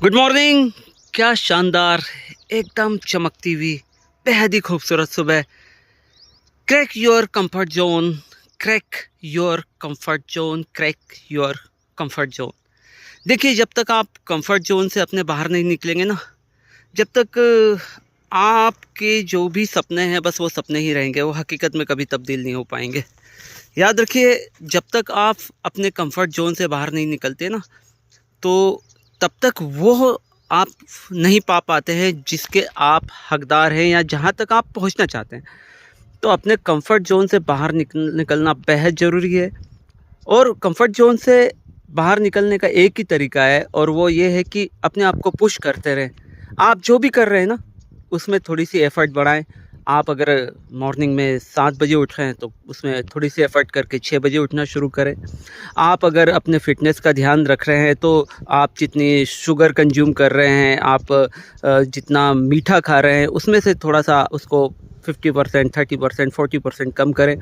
Good morning. क्या शानदार, एकदम चमकती हुई, बेहद ही खूबसूरत सुबह। Crack your comfort zone, crack your comfort zone, crack your comfort zone. देखिए, जब तक आप कंफर्ट जोन से अपने बाहर नहीं निकलेंगे ना, जब तक आपके जो भी सपने हैं बस वो सपने ही रहेंगे, वो हकीकत में कभी तब्दील नहीं हो पाएंगे। याद रखिए, जब तक आप अपने कंफर्ट जोन से बाहर नहीं निकलते ना, तो तब तक वो आप नहीं पा पाते हैं जिसके आप हकदार हैं या जहाँ तक आप पहुँचना चाहते हैं। तो अपने कंफर्ट ज़ोन से बाहर निकलना बेहद ज़रूरी है। और कंफर्ट ज़ोन से बाहर निकलने का एक ही तरीका है, और वो ये है कि अपने आप को पुश करते रहें। आप जो भी कर रहे हैं ना, उसमें थोड़ी सी एफ़र्ट बढ़ाएँ। आप अगर मॉर्निंग में 7 बजे उठ रहे हैं तो उसमें थोड़ी सी एफ़र्ट करके 6 बजे उठना शुरू करें। आप अगर अपने फ़िटनेस का ध्यान रख रहे हैं तो आप जितनी शुगर कंज्यूम कर रहे हैं, आप जितना मीठा खा रहे हैं, उसमें से थोड़ा-सा उसको 50%, 30%, 40% कम करें।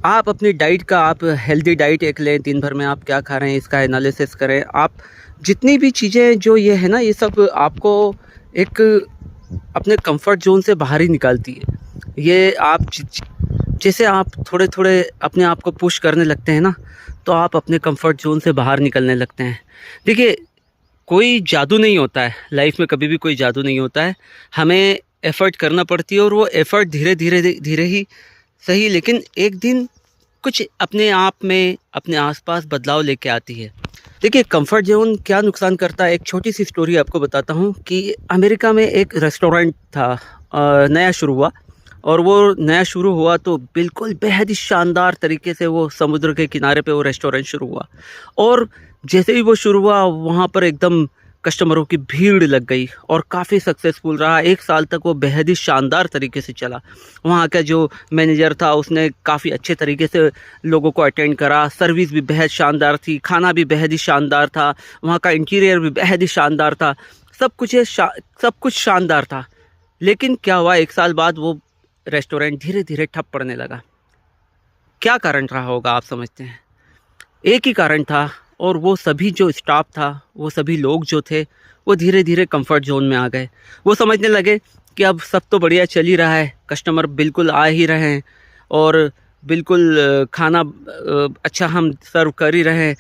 आप अपनी डाइट का आप हेल्दी डाइट एक लें, दिन भर में आप क्या खा रहे हैं इसका एनालिसिस करें। आप जितनी भी चीज़ें जो ये है ना, ये सब आपको एक अपने कंफर्ट ज़ोन से बाहर ही निकालती है। ये आप जैसे आप थोड़े-थोड़े अपने आप को पुश करने लगते हैं ना, तो आप अपने कंफर्ट ज़ोन से बाहर निकलने लगते हैं। देखिए, कोई जादू नहीं होता है, लाइफ़ में कभी भी कोई जादू नहीं होता है। हमें एफ़र्ट करना पड़ती है, और वो एफ़र्ट धीरे ही सही, लेकिन एक दिन कुछ अपने आप में, अपने आस-पास बदलाव लेके आती है। देखिए, कंफर्ट ज़ोन क्या नुकसान करता है, एक छोटी-सी स्टोरी आपको बताता हूँ कि अमेरिका में एक रेस्टोरेंट था, नया शुरू हुआ। और वो नया शुरू हुआ तो बिल्कुल बेहद ही शानदार तरीके से वो समुद्र के किनारे पे वो रेस्टोरेंट शुरू हुआ। और जैसे ही वो शुरू हुआ, वहाँ पर एकदम कस्टमरों की भीड़ लग गई और काफ़ी सक्सेसफुल रहा। 1 साल तक वो बेहद ही शानदार तरीके से चला। वहाँ का जो मैनेजर था, उसने काफ़ी अच्छे तरीके से लोगों को अटेंड करा, सर्विस भी बेहद शानदार थी, खाना भी बेहद ही शानदार था, वहाँ का इंटीरियर भी बेहद ही शानदार था, सब कुछ शानदार था। लेकिन क्या हुआ, 1 साल बाद वो रेस्टोरेंट धीरे-धीरे ठप पड़ने लगा। क्या कारण रहा होगा आप समझते हैं? एक ही कारण था, और वो सभी जो स्टाफ था, वो सभी लोग जो थे, वो धीरे-धीरे कंफर्ट ज़ोन में आ गए। वो समझने लगे कि अब सब तो बढ़िया चल ही रहा है, कस्टमर बिल्कुल आ ही रहे हैं, और बिल्कुल खाना अच्छा हम सर्व कर ही रहे हैं।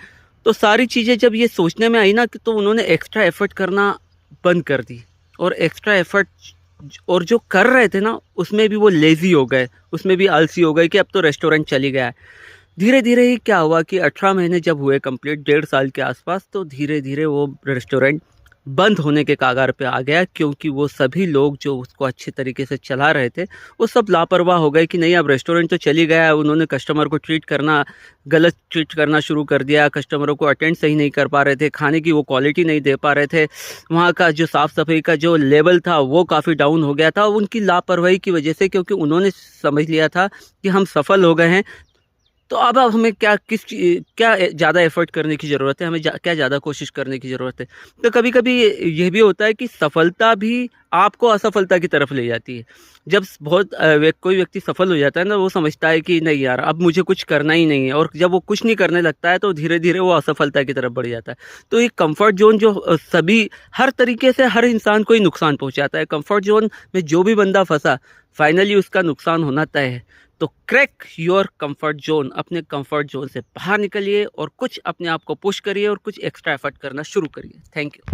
तो सारी चीज़ें जब ये सोचने में आई ना, कि तो उन्होंने एक्स्ट्रा एफ़र्ट करना बंद कर दी। और एक्स्ट्रा एफ़र्ट और जो कर रहे थे ना, उसमें भी वो लेज़ी हो गए, उसमें भी आलसी हो गए कि अब तो रेस्टोरेंट चल ही गया है। धीरे-धीरे ही क्या हुआ कि 18 महीने जब हुए कंप्लीट, 1.5 साल के आसपास, तो धीरे-धीरे वो रेस्टोरेंट बंद होने के कगार पे आ गया, क्योंकि वो सभी लोग जो उसको अच्छे तरीके से चला रहे थे, वो सब लापरवाह हो गए कि नहीं, अब रेस्टोरेंट तो चल ही गया है। उन्होंने कस्टमर को गलत ट्रीट करना शुरू कर दिया, कस्टमरों को अटेंड सही नहीं कर पा रहे थे, खाने की वो क्वालिटी नहीं दे पा रहे थे, वहाँ का जो साफ़-सफ़ाई का जो लेवल था वो काफ़ी डाउन हो गया था उनकी लापरवाही की वजह से, क्योंकि उन्होंने समझ लिया था कि हम सफल हो गए हैं। तो अब हमें क्या ज़्यादा एफ़र्ट करने की ज़रूरत है, हमें क्या ज़्यादा कोशिश करने की ज़रूरत है। तो कभी-कभी ये भी होता है कि सफलता भी आपको असफलता की तरफ ले जाती है। जब कोई व्यक्ति सफल हो जाता है ना, वो समझता है कि नहीं यार, अब मुझे कुछ करना ही नहीं है, और जब वो कुछ नहीं करने लगता है तो धीरे-धीरे वो असफलता की तरफ बढ़ जाता है। तो ये कम्फ़र्ट ज़ोन जो हर तरीके से हर इंसान को ही नुकसान पहुँचाता है। कम्फ़र्ट ज़ोन में जो भी बंदा फँसा, फाइनली उसका नुकसान होना तय है। तो क्रैक योर कंफर्ट जोन, अपने कंफर्ट जोन से बाहर निकलिए और कुछ अपने आप को पुश करिए और कुछ एक्स्ट्रा एफर्ट करना शुरू करिए। Thank you.